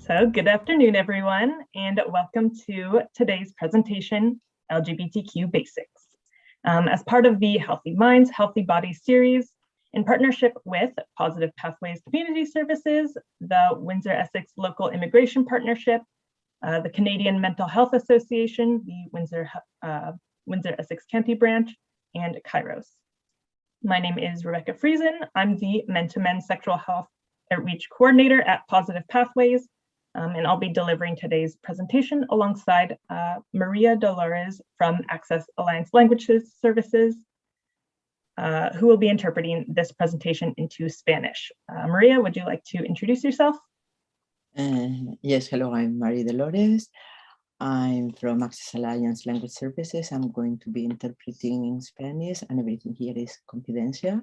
So good afternoon, everyone, and welcome to today's presentation, LGBTQ Basics. As part of the Healthy Minds, Healthy Bodies series, in partnership with Positive Pathways Community Services, the Windsor Essex Local Immigration Partnership, the Canadian Mental Health Association, the Windsor Essex County branch, and Kairos. My name is Rebecca Friesen. I'm the Mente Sexual Health Outreach Coordinator at Positive Pathways, and I'll be delivering today's presentation alongside Maria Dolores from Access Alliance Languages Services, who will be interpreting this presentation into Spanish. Maria, would you like to introduce yourself? Yes, hello, I'm Maria Dolores. I'm from Access Alliance Language Services. I'm going to be interpreting in Spanish and everything here is confidential.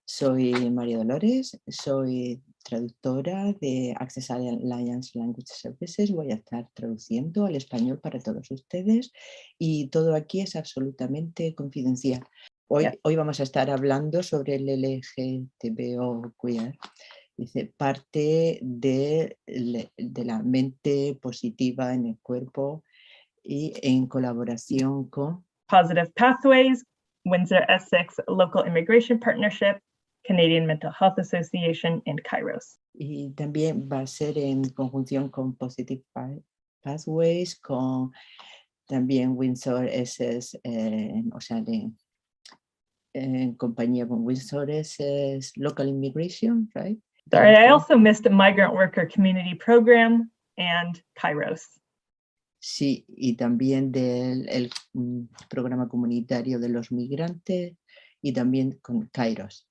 Soy María Dolores, soy traductora de Access Alliance Language Services. Voy a estar traduciendo al español para todos ustedes y todo aquí es absolutamente confidencial. Hoy vamos a estar hablando sobre el LGTBO queer. Dice, parte de la mente positiva en el cuerpo y en colaboración con Positive Pathways, Windsor Essex Local Immigration Partnership, Canadian Mental Health Association, and Kairos. Y también va a ser en conjunción con Positive Pathways, con también Windsor Essex, o sea, en compañía con Windsor Essex Local Immigration, right? Sorry, I also missed a Migrant Worker Community Program and Kairos. Sí, y también del programa comunitario de los migrantes y también con Kairos.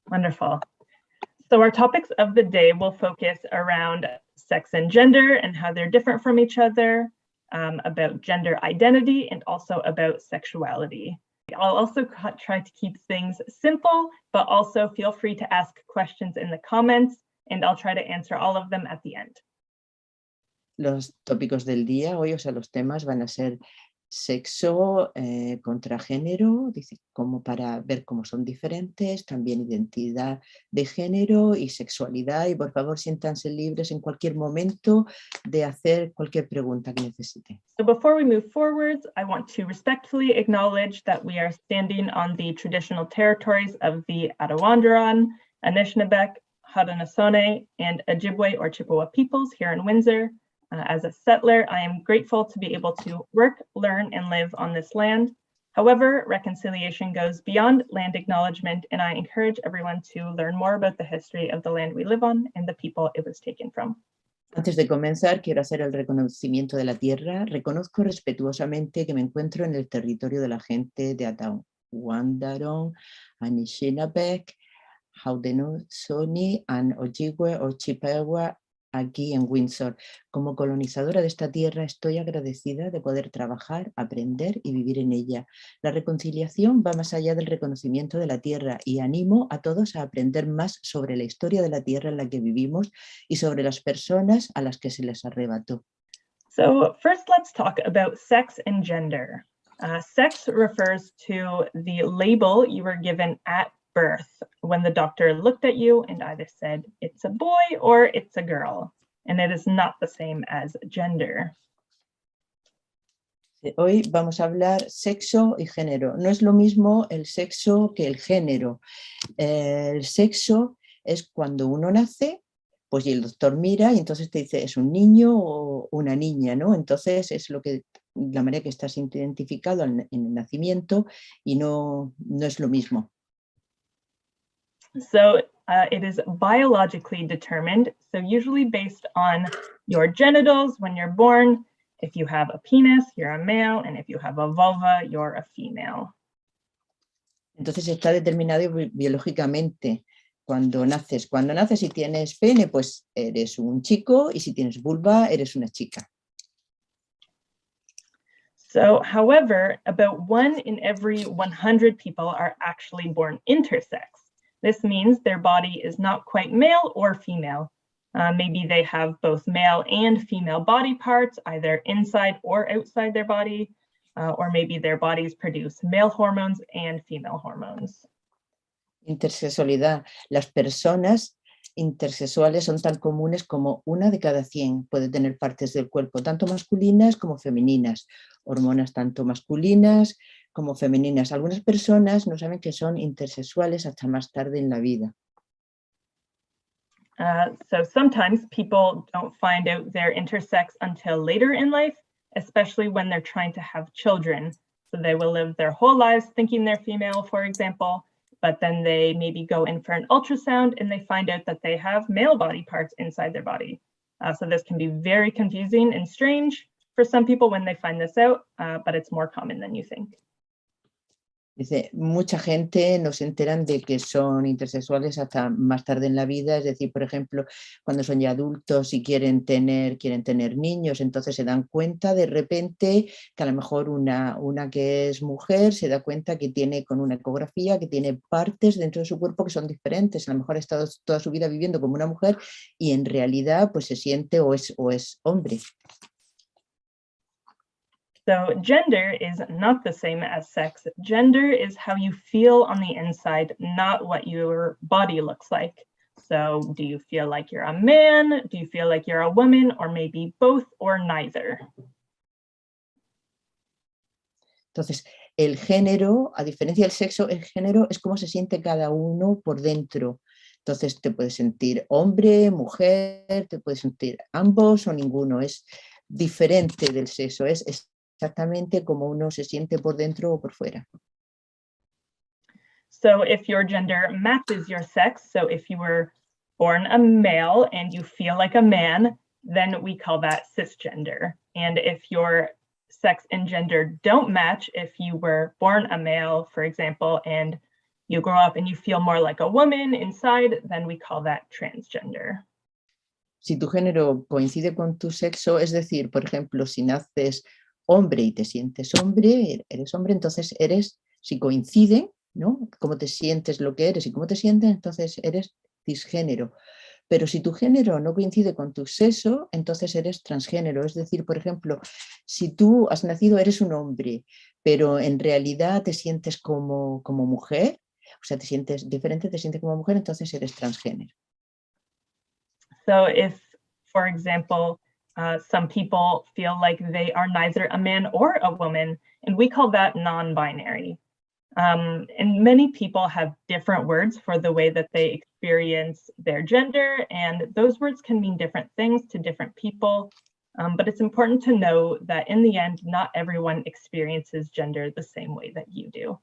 Wonderful. So our topics of the day will focus around sex and gender and how they're different from each other, about gender identity, and also about sexuality. I'll also try to keep things simple, but also feel free to ask questions in the comments, and I'll try to answer all of them at the end. Los tópicos del día hoy, o sea, los temas van a ser sexo contra género, dice, como para ver cómo son diferentes, también identidad de género y sexualidad, y por favor siéntanse libres en cualquier momento de hacer cualquier pregunta que necesiten. So before we move forwards, I want to respectfully acknowledge that we are standing on the traditional territories of the Arawandran, Anishinaabeg, Haudenosaunee, and Ojibwe or Chippewa peoples here in Windsor. As a settler, I am grateful to be able to work, learn, and live on this land. However, reconciliation goes beyond land acknowledgement, and I encourage everyone to learn more about the history of the land we live on and the people it was taken from. Antes de comenzar, quiero hacer el reconocimiento de la tierra. Reconozco respetuosamente que me encuentro en el territorio de la gente de Arawandran, Anishinaabeg, Haudenosaunee, and Ojibwe o Chippewa, aquí en Windsor. Como colonizadora de esta tierra estoy agradecida de poder trabajar, aprender y vivir en ella. La reconciliación va más allá del reconocimiento de la tierra y animo a todos a aprender más sobre la historia de la tierra en la que vivimos y sobre las personas a las que se les arrebató. So first, let's talk about sex and gender. Sex refers to the label you were given at birth when the doctor looked at you and either said it's a boy or it's a girl, and it is not the same as gender. Hoy vamos a hablar sexo y género. No es lo mismo el sexo que el género. El sexo es cuando uno nace, pues y el doctor mira y entonces te dice es un niño o una niña, ¿no? Entonces es la manera que estás identificado en el nacimiento y no es lo mismo. So it is biologically determined, so usually based on your genitals when you're born. If you have a penis, you're a male, and if you have a vulva, you're a female. Entonces está determinado biológicamente cuando naces. Cuando naces y tienes pene, pues eres un chico, y si tienes vulva, eres una chica. So, however, about 1 in every 100 people are actually born intersex. This means their body is not quite male or female. Maybe they have both male and female body parts, either inside or outside their body, or maybe their bodies produce male hormones and female hormones. Intersexualidad. Las personas intersexuales son tan comunes como 1 de cada 100 puede tener partes del cuerpo, tanto masculinas como femeninas, hormonas tanto masculinas como femeninas. Algunas personas no saben que son intersexuales hasta más tarde en la vida. So sometimes people don't find out they're intersex until later in life, especially when they're trying to have children. So they will live their whole lives thinking they're female, for example, but then they maybe go in for an ultrasound and they find out that they have male body parts inside their body. So this can be very confusing and strange for some people when they find this out, but it's more common than you think. Dice, mucha gente no se enteran de que son intersexuales hasta más tarde en la vida, es decir, por ejemplo, cuando son ya adultos y quieren tener niños, entonces se dan cuenta de repente que a lo mejor una que es mujer se da cuenta que tiene con una ecografía, que tiene partes dentro de su cuerpo que son diferentes, a lo mejor ha estado toda su vida viviendo como una mujer y en realidad pues se siente o es hombre. So gender is not the same as sex. Gender is how you feel on the inside, not what your body looks like. So do you feel like you're a man? Do you feel like you're a woman? Or maybe both or neither? Entonces, el género, a diferencia del sexo, el género es cómo se siente cada uno por dentro. Entonces, te puedes sentir hombre, mujer, te puedes sentir ambos o ninguno. Es diferente del sexo, es exactamente como uno se siente por dentro o por fuera. So if your gender matches your sex, so if you were born a male and you feel like a man, then we call that cisgender. And if your sex and gender don't match, if you were born a male, for example, and you grow up and you feel more like a woman inside, then we call that transgender. Si tu género coincide con tu sexo, es decir, por ejemplo, si naces hombre y te sientes hombre, eres hombre, entonces si coinciden, ¿no? Cómo te sientes, lo que eres y cómo te sientes, entonces eres cisgénero. Pero si tu género no coincide con tu sexo, entonces eres transgénero. Es decir, por ejemplo, si tú has nacido, eres un hombre, pero en realidad te sientes como mujer, o sea, te sientes diferente, te sientes como mujer, entonces eres transgénero. So if, for example, some people feel like they are neither a man or a woman, and we call that non-binary. And many people have different words for the way that they experience their gender, and those words can mean different things to different people. But it's important to know that in the end, not everyone experiences gender the same way that you do.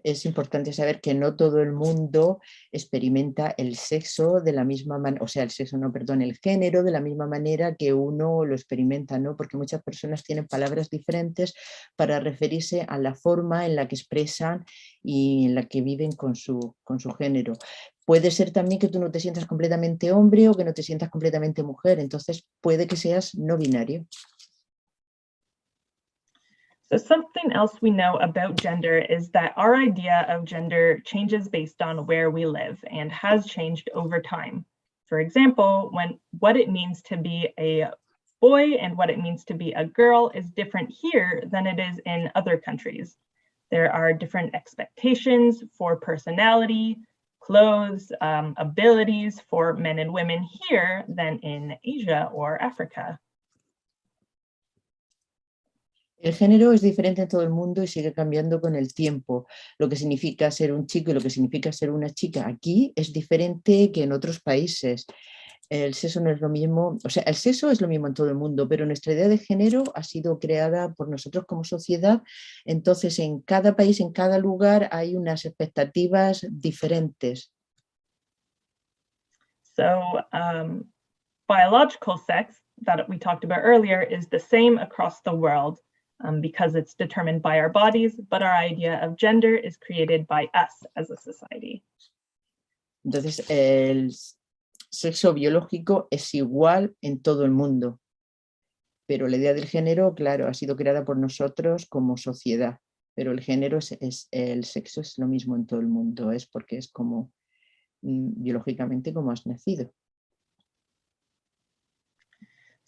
Es importante saber que no todo el mundo experimenta el sexo de la misma manera, o sea, el género de la misma manera que uno lo experimenta, ¿no? Porque muchas personas tienen palabras diferentes para referirse a la forma en la que expresan y en la que viven con su género. Puede ser también que tú no te sientas completamente hombre o que no te sientas completamente mujer, entonces puede que seas no binario. So something else we know about gender is that our idea of gender changes based on where we live and has changed over time. For example, what it means to be a boy and what it means to be a girl is different here than it is in other countries. There are different expectations for personality, clothes, abilities for men and women here than in Asia or Africa. El género es diferente en todo el mundo y sigue cambiando con el tiempo. Lo que significa ser un chico y lo que significa ser una chica aquí es diferente que en otros países. El sexo no es lo mismo, o sea, el sexo es lo mismo en todo el mundo, pero nuestra idea de género ha sido creada por nosotros como sociedad. Entonces, en cada país, en cada lugar, hay unas expectativas diferentes. So, biological sex that we talked about earlier is the same across the world. Because it's determined by our bodies, but our idea of gender is created by us as a society. Entonces, el sexo biológico es igual en todo el mundo, pero la idea del género, claro, ha sido creada por nosotros como sociedad, pero el género el sexo es lo mismo en todo el mundo, es porque es como biológicamente como has nacido.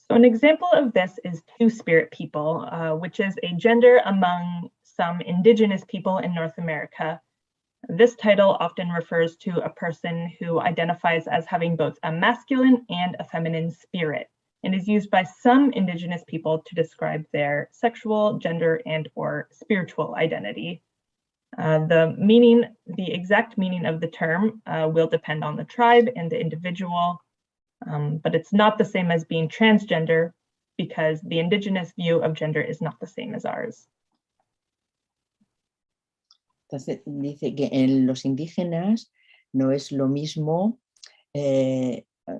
So an example of this is two-spirit people, which is a gender among some indigenous people in North America. This title often refers to a person who identifies as having both a masculine and a feminine spirit, and is used by some Indigenous people to describe their sexual, gender, and or spiritual identity. The exact meaning of the term will depend on the tribe and the individual, but it's not the same as being transgender because the Indigenous view of gender is not the same as ours. Entonces dice que en los indígenas no es lo mismo,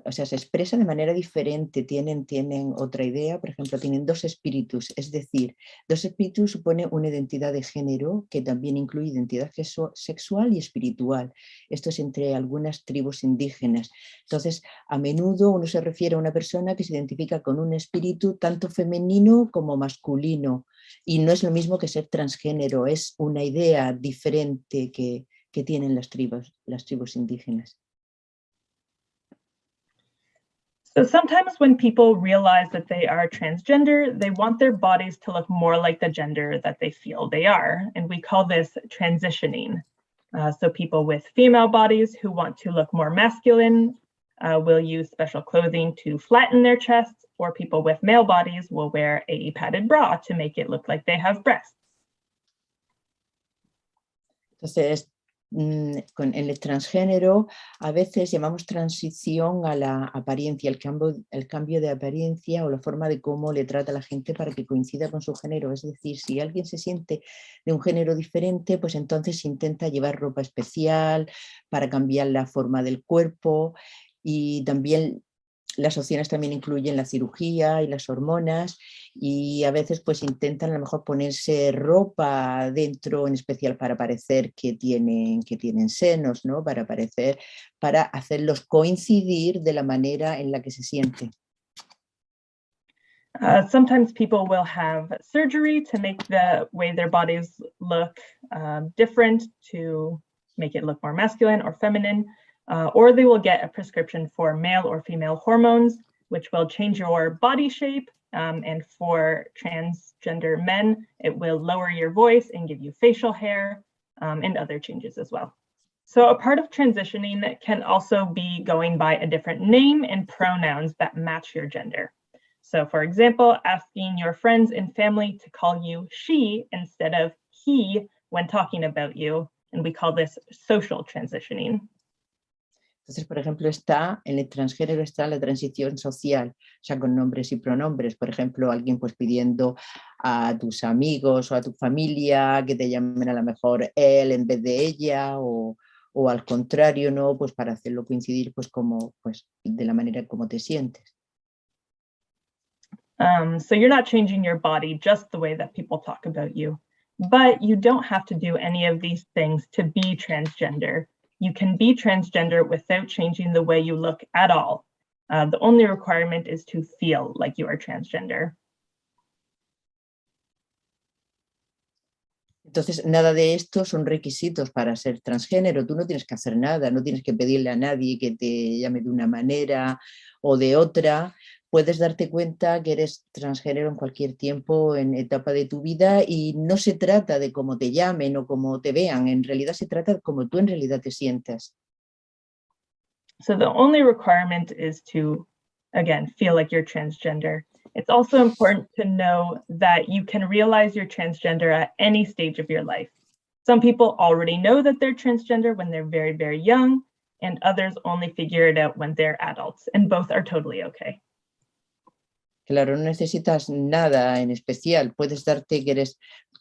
o sea, se expresa de manera diferente, tienen otra idea, por ejemplo, tienen dos espíritus, es decir, dos espíritus supone una identidad de género que también incluye identidad sexual y espiritual. Esto es entre algunas tribus indígenas. Entonces, a menudo uno se refiere a una persona que se identifica con un espíritu tanto femenino como masculino, y no es lo mismo que ser transgénero, es una idea diferente que tienen las tribus indígenas. So sometimes when people realize that they are transgender, they want their bodies to look more like the gender that they feel they are. And we call this transitioning. So people with female bodies who want to look more masculine will use special clothing to flatten their chests, or people with male bodies will wear a padded bra to make it look like they have breasts. Entonces, en el transgénero a veces llamamos transición a la apariencia, el cambio de apariencia o la forma de cómo le trata a la gente para que coincida con su género. Es decir, si alguien se siente de un género diferente, pues entonces intenta llevar ropa especial para cambiar la forma del cuerpo, y también las opciones también incluyen la cirugía y las hormonas, y a veces pues intentan a lo mejor ponerse ropa dentro en especial para parecer que tienen senos, ¿no? Para hacerlos coincidir de la manera en la que se sienten. Sometimes people will have surgery to make the way their bodies look different, to make it look more masculine or feminine. Or they will get a prescription for male or female hormones, which will change your body shape. And for transgender men, it will lower your voice and give you facial hair and other changes as well. So a part of transitioning can also be going by a different name and pronouns that match your gender. So for example, asking your friends and family to call you she instead of he when talking about you. And we call this social transitioning. Entonces, por ejemplo, en el transgénero está la transición social, o sea, con nombres y pronombres. Por ejemplo, alguien pues pidiendo a tus amigos o a tu familia que te llamen a lo mejor él en vez de ella, o al contrario, ¿no? Pues para hacerlo coincidir pues de la manera como te sientes. So you're not changing your body just the way that people talk about you, but you don't have to do any of these things to be transgender. You can be transgender without changing the way you look at all. The only requirement is to feel like you are transgender. Entonces, nada de esto son requisitos para ser transgénero. Tú no tienes que hacer nada, no tienes que pedirle a nadie que te llame de una manera o de otra. Puedes darte cuenta que eres transgénero en cualquier tiempo, en etapa de tu vida, y no se trata de cómo te llamen o cómo te vean, en realidad se trata de cómo tú en realidad te sientas. So the only requirement is to, again, feel like you're transgender. It's also important to know that you can realize you're transgender at any stage of your life. Some people already know that they're transgender when they're very, very young, and others only figure it out when they're adults, and both are totally okay. Claro, no necesitas nada en especial, puedes darte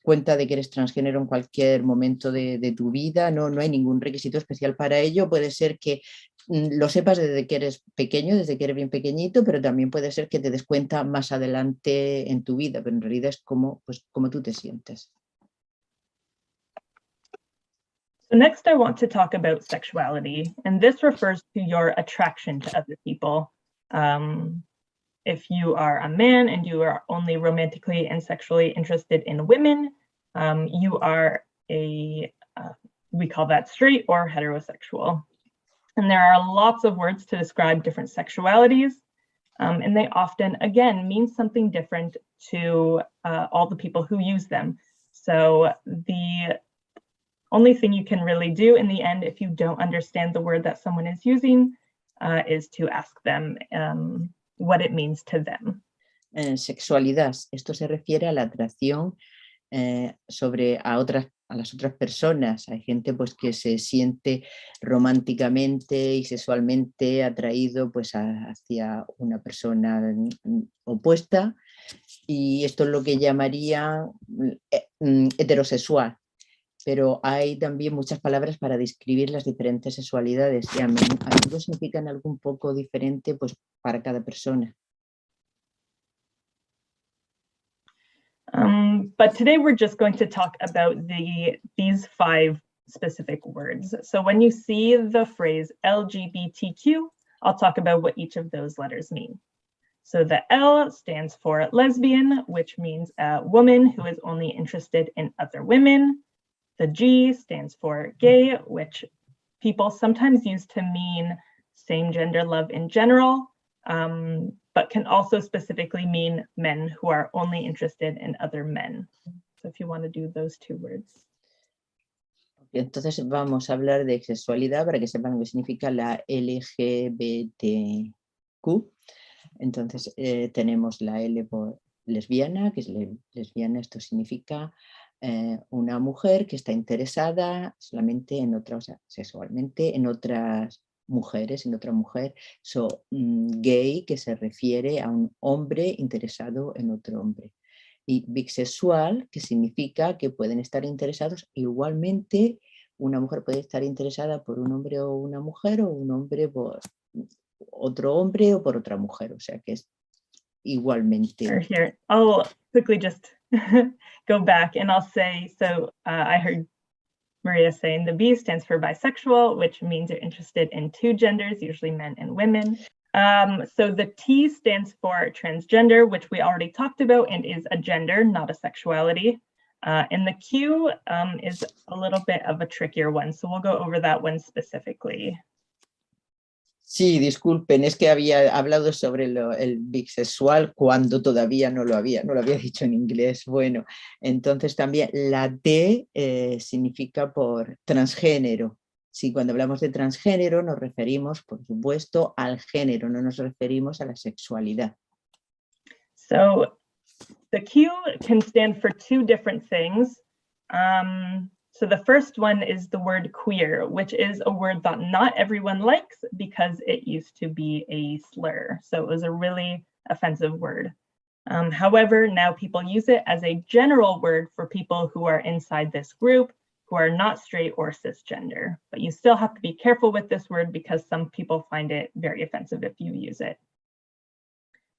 cuenta de que eres transgénero en cualquier momento de tu vida, no hay ningún requisito especial para ello. Puede ser que lo sepas desde que eres pequeño, desde que eres bien pequeñito, pero también puede ser que te des cuenta más adelante en tu vida, pero en realidad es como tú te sientes. So next I want to talk about sexuality, and this refers to your attraction to other people. If you are a man and you are only romantically and sexually interested in women, you are we call that straight or heterosexual. And there are lots of words to describe different sexualities, and they often, again, mean something different to all the people who use them. So the only thing you can really do in the end if you don't understand the word that someone is using is to ask them what it means to them. Sexualidad, esto se refiere a la atracción sobre a las otras personas. Hay gente pues que se siente románticamente y sexualmente atraído pues hacia una persona opuesta, y esto es lo que llamaría heterosexual. Pero hay también muchas palabras para describir las diferentes sexualidades y a menudo significan algo un poco diferente pues para cada persona. But today we're just going to talk about these 5 specific words. So when you see the phrase LGBTQ, I'll talk about what each of those letters mean. So the L stands for lesbian, which means a woman who is only interested in other women. The G stands for gay, which people sometimes use to mean same-gender love in general, but can also specifically mean men who are only interested in other men. So if you want to do those 2 words. Entonces vamos a hablar de sexualidad para que sepan lo que significa la LGBTQ. Entonces tenemos la L por lesbiana, que es lesbiana, esto significa una mujer que está interesada solamente en otras, o sea, sexualmente en otras mujeres, en otra mujer. Gay, que se refiere a un hombre interesado en otro hombre. Y bisexual, que significa que pueden estar interesados igualmente. Una mujer puede estar interesada por un hombre o una mujer, o un hombre por otro hombre o por otra mujer, o sea que es igualmente. Here, I'll quickly just go back and I'll say, so I heard Maria saying the B stands for bisexual, which means you're interested in 2 genders, usually men and women. So the T stands for transgender, which we already talked about and is a gender, not a sexuality. And the Q is a little bit of a trickier one, so we'll go over that one specifically. Sí, disculpen, es que había hablado sobre el bisexual cuando todavía no lo había dicho en inglés. Bueno, entonces también la T significa por transgénero. Sí, cuando hablamos de transgénero nos referimos, por supuesto, al género, no nos referimos a la sexualidad. So the Q can stand for 2 different things. So the first one is the word queer, which is a word that not everyone likes because it used to be a slur. So it was a really offensive word. However, now people use it as a general word for people who are inside this group, who are not straight or cisgender. But you still have to be careful with this word because some people find it very offensive if you use it.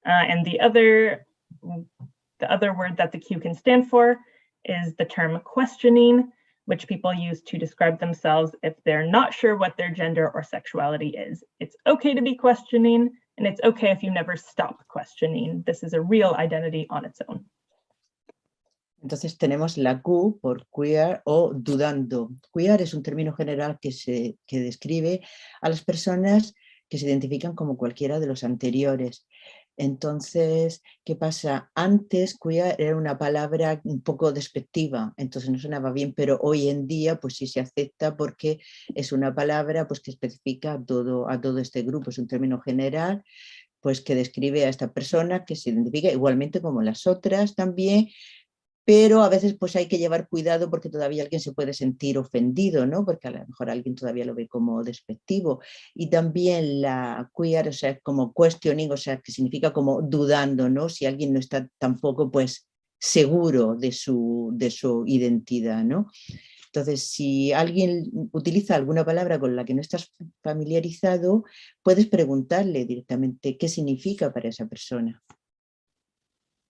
And the other word that the Q can stand for is the term questioning, which people use to describe themselves if they're not sure what their gender or sexuality is. It's okay to be questioning, and it's okay if you never stop questioning. This is a real identity on its own. Entonces tenemos la Q por queer o dudando. Queer es un término general que describe a las personas que se identifican como cualquiera de los anteriores. Entonces, ¿qué pasa? Antes queer era una palabra un poco despectiva, entonces no sonaba bien, pero hoy en día pues sí se acepta porque es una palabra pues que especifica a todo este grupo, es un término general pues que describe a esta persona que se identifica igualmente como las otras también, pero a veces pues hay que llevar cuidado porque todavía alguien se puede sentir ofendido, ¿no? Porque a lo mejor alguien todavía lo ve como despectivo. Y también la queer, o sea, como questioning, o sea, que significa como dudando, ¿no? Si alguien no está tampoco pues seguro de su identidad, ¿no? Entonces, si alguien utiliza alguna palabra con la que no estás familiarizado, puedes preguntarle directamente qué significa para esa persona.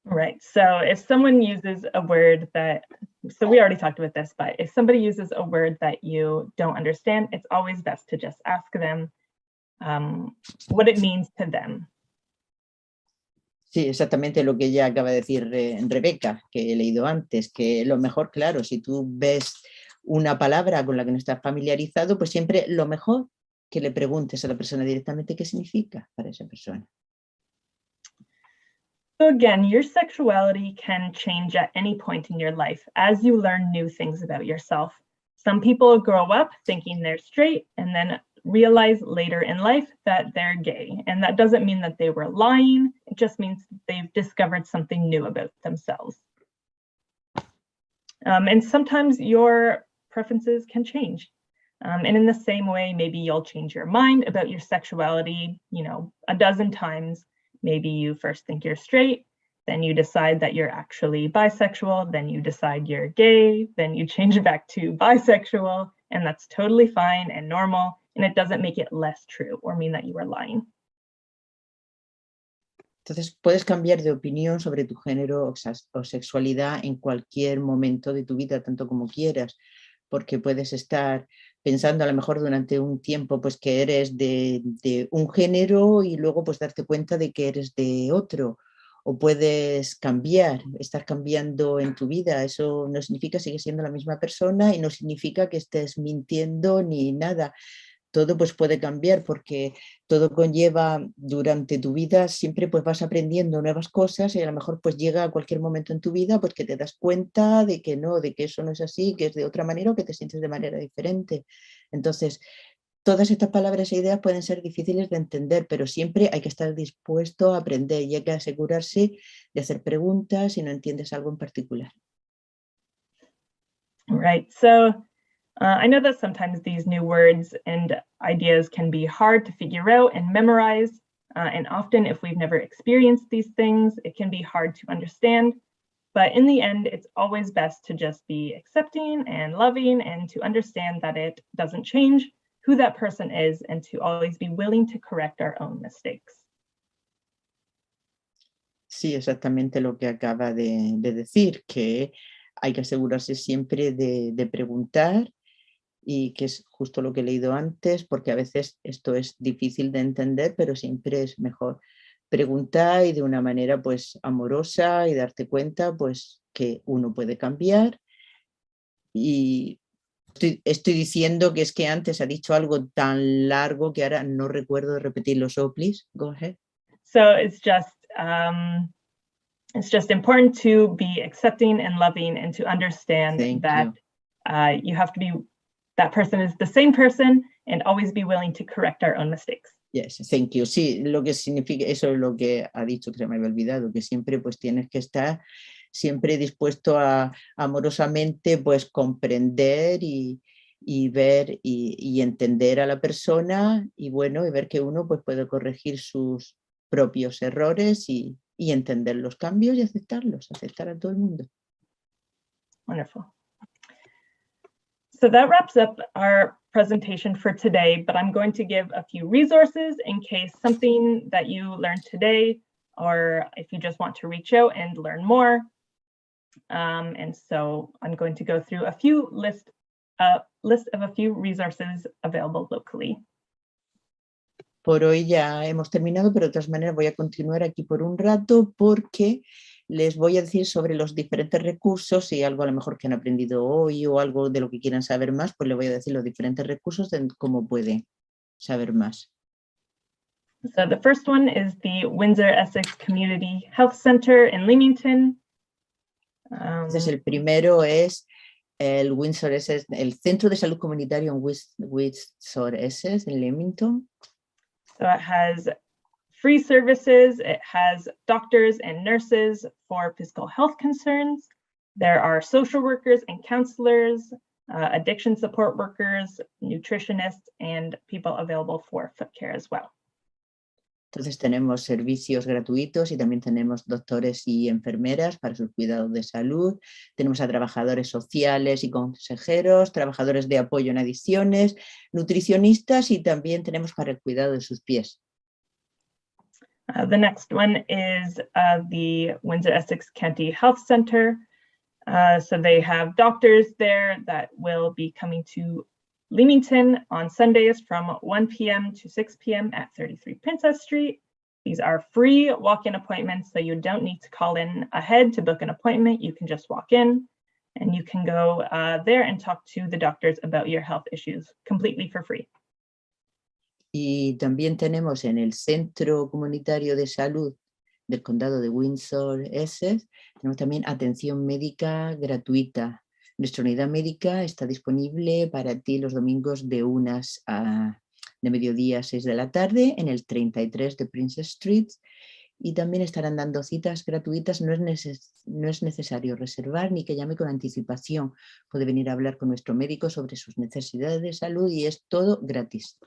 Right, so if someone uses a word that, so we already talked about this, but if somebody uses a word that you don't understand, it's always best to just ask them what it means to them. Sí, exactamente lo que ella acaba de decir Rebeca, que he leído antes, que lo mejor, claro, si tú ves una palabra con la que no estás familiarizado, pues siempre lo mejor que le preguntes a la persona directamente qué significa para esa persona. So again, your sexuality can change at any point in your life as you learn new things about yourself. Some people grow up thinking they're straight and then realize later in life that they're gay. And that doesn't mean that they were lying. It just means they've discovered something new about themselves. And sometimes your preferences can change. And in the same way, maybe you'll change your mind about your sexuality, a dozen times. Maybe you first think you're straight, then you decide that you're actually bisexual, then you decide you're gay, then you change it back to bisexual, and that's totally fine and normal, and it doesn't make it less true or mean that you are lying. Entonces, puedes cambiar de opinión sobre tu género o sexualidad en cualquier momento de tu vida, tanto como quieras, porque puedes estar pensando a lo mejor durante un tiempo pues que eres de un género y luego pues darte cuenta de que eres de otro, o puedes estar cambiando en tu vida. Eso no significa que sigues siendo la misma persona y no significa que estés mintiendo ni nada. Todo pues puede cambiar porque todo conlleva durante tu vida, siempre pues vas aprendiendo nuevas cosas y a lo mejor pues llega a cualquier momento en tu vida pues que te das cuenta de que no, de que eso no es así, que es de otra manera o que te sientes de manera diferente. Entonces, todas estas palabras e ideas pueden ser difíciles de entender, pero siempre hay que estar dispuesto a aprender y hay que asegurarse de hacer preguntas si no entiendes algo en particular. Right, so I know that sometimes these new words and ideas can be hard to figure out and memorize, and often if we've never experienced these things, it can be hard to understand. But in the end, it's always best to just be accepting and loving and to understand that it doesn't change who that person is and to always be willing to correct our own mistakes. Sí, exactamente lo que acaba de decir, que hay que asegurarse siempre de preguntar, y que es justo lo que he leído antes, porque a veces esto es difícil de entender, pero siempre es mejor preguntar y de una manera pues amorosa y darte cuenta pues que uno puede cambiar. Y estoy diciendo que es que antes ha dicho algo tan largo que ahora no recuerdo repetirlo. So please, go ahead. So it's just important to be accepting and loving and to understand that you have to be, that person is the same person and always be willing to correct our own mistakes. Yes, thank you. Sí, lo que significa, eso es lo que ha dicho, que se me había olvidado, que siempre pues tienes que estar siempre dispuesto a amorosamente pues comprender y ver y entender a la persona y bueno, y ver que uno pues puede corregir sus propios errores y entender los cambios y aceptarlos, aceptar a todo el mundo. Wonderful. So that wraps up our presentation for today, but I'm going to give a few resources in case something that you learned today, or if you just want to reach out and learn more. And so I'm going to go through a few list of a few resources available locally. Por hoy ya hemos terminado, pero de todas maneras voy a continuar aquí por un rato porque les voy a decir sobre los diferentes recursos y algo a lo mejor que han aprendido hoy o algo de lo que quieran saber más, pues les voy a decir los diferentes recursos de cómo pueden saber más. So the first one is the Windsor Essex Community Health Center in Leamington. Entonces el primero es el Windsor Essex, el Centro de Salud Comunitario en Windsor Essex en Leamington. So it has free services, it has doctors and nurses for physical health concerns. There are social workers and counselors, addiction support workers, nutritionists, and people available for foot care as well. Entonces tenemos servicios gratuitos y también tenemos doctores y enfermeras para sus cuidados de salud. Tenemos a trabajadores sociales y consejeros, trabajadores de apoyo en adicciones, nutricionistas y también tenemos para el cuidado de sus pies. The next one is the Windsor Essex County Health Center. So they have doctors there that will be coming to Leamington on Sundays from 1 p.m. to 6 p.m. at 33 Princess Street. These are free walk-in appointments, so you don't need to call in ahead to book an appointment. You can just walk in and you can go there and talk to the doctors about your health issues completely for free. Y también tenemos en el Centro Comunitario de Salud del Condado de Windsor, Essex, tenemos también atención médica gratuita. Nuestra unidad médica está disponible para ti los domingos de de mediodía a 6 de la tarde en el 33 de Princess Street, y también estarán dando citas gratuitas. No es necesario reservar ni que llame con anticipación. Puede venir a hablar con nuestro médico sobre sus necesidades de salud y es todo gratis.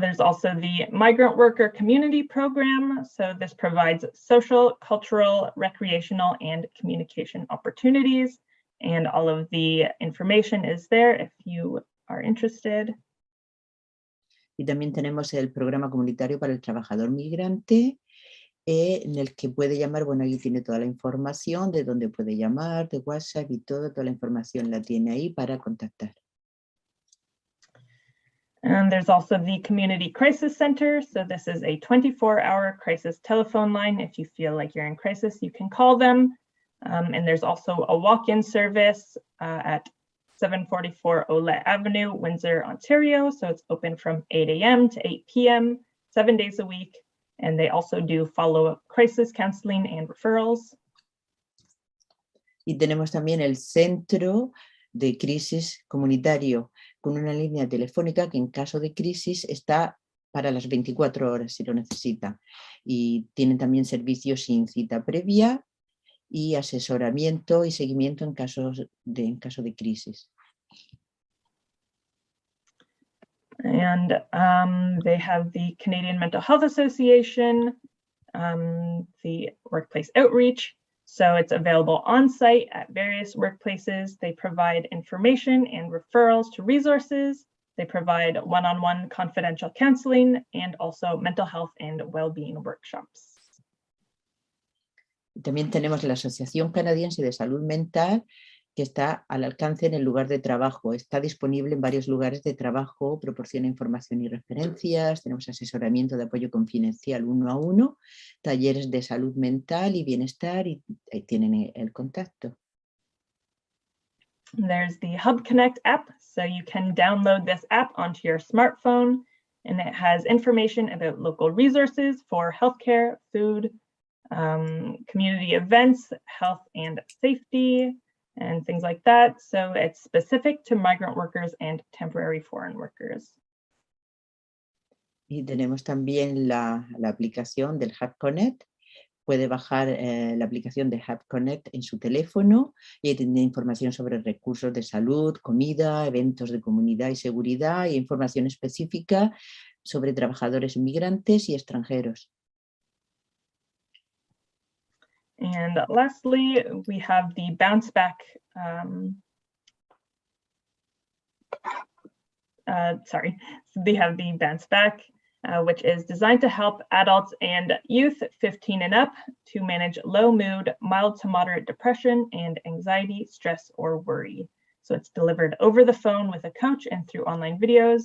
There's also the Migrant Worker Community Program. So this provides social, cultural, recreational, and communication opportunities. And all of the information is there if you are interested. Y también tenemos el programa comunitario para el trabajador migrante, en el que puede llamar. Bueno, ahí tiene toda la información de dónde puede llamar, de WhatsApp y toda la información la tiene ahí para contactar. And there's also the Community Crisis Center. So this is a 24-hour crisis telephone line. If you feel like you're in crisis, you can call them. And there's also a walk-in service at 744 Olette Avenue, Windsor, Ontario. So it's open from 8 a.m. to 8 p.m., 7 days a week. And they also do follow-up crisis counseling and referrals. Y tenemos también el centro de crisis comunitario, con una línea telefónica que en caso de crisis está para las 24 horas si lo necesita. Y tienen también servicios sin cita previa y asesoramiento y seguimiento en caso de crisis. And they have the Canadian Mental Health Association, the workplace outreach. So it's available on site at various workplaces. They provide information and referrals to resources. They provide one-on-one confidential counseling and also mental health and well-being workshops. También tenemos la Asociación Canadiense de Salud Mental, que está al alcance en el lugar de trabajo. Está disponible en varios lugares de trabajo, proporciona información y referencias, tenemos asesoramiento de apoyo confidencial 1 a 1, talleres de salud mental y bienestar, y ahí tienen el contacto. There's the Hub Connect app, so you can download this app onto your smartphone, and it has information about local resources for healthcare, food, community events, health and safety, and things like that. So it's specific to migrant workers and temporary foreign workers. Y tenemos también la aplicación del Hub Connect. Puede bajar la aplicación de Hub Connect en su teléfono y tiene información sobre recursos de salud, comida, eventos de comunidad y seguridad, y información específica sobre trabajadores inmigrantes y extranjeros. And lastly, we have the Bounce Back, they have the Bounce Back, which is designed to help adults and youth 15 and up to manage low mood, mild to moderate depression, and anxiety, stress, or worry. So it's delivered over the phone with a coach and through online videos.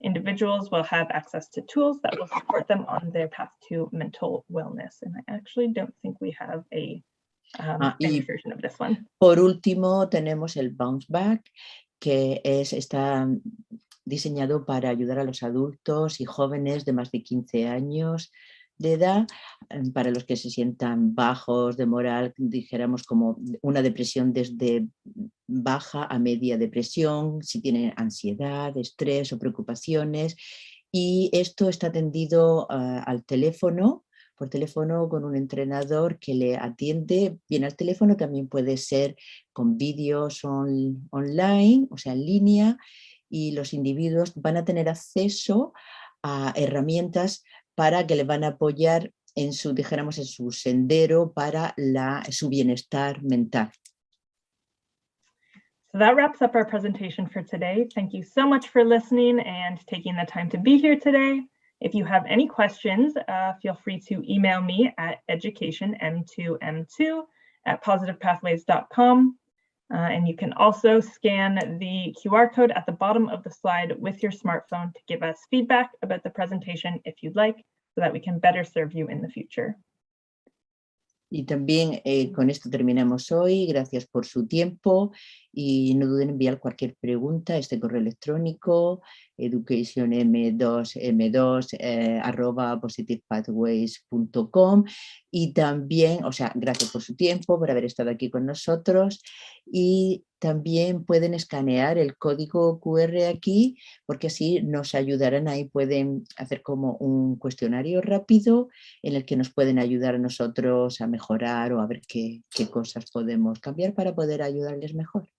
Individuals will have access to tools that will support them on their path to mental wellness. And I actually don't think we have a Spanish version of this one. Por último, tenemos el Bounce Back, que está diseñado para ayudar a los adultos y jóvenes de más de 15 años de edad, para los que se sientan bajos de moral, dijéramos como una depresión desde baja a media depresión, si tienen ansiedad, estrés o preocupaciones. Y esto está atendido al teléfono, por teléfono, con un entrenador que le atiende bien al teléfono. También puede ser con vídeos online, o sea, en línea, y los individuos van a tener acceso a herramientas para que le van a apoyar en su, dijéramos, en su sendero para su bienestar mental. So that wraps up our presentation for today. Thank you so much for listening and taking the time to be here today. If you have any questions, feel free to email me at educationm2m2@positivepathways.com. And you can also scan the QR code at the bottom of the slide with your smartphone to give us feedback about the presentation if you'd like, so that we can better serve you in the future. Y también con esto terminamos hoy. Gracias por su tiempo y no duden en enviar cualquier pregunta a este correo electrónico educationm2m2 @positivepathways.com, y también, o sea, gracias por su tiempo, por haber estado aquí con nosotros, y también pueden escanear el código QR aquí, porque así nos ayudarán, ahí pueden hacer como un cuestionario rápido en el que nos pueden ayudar a nosotros a mejorar o a ver qué cosas podemos cambiar para poder ayudarles mejor.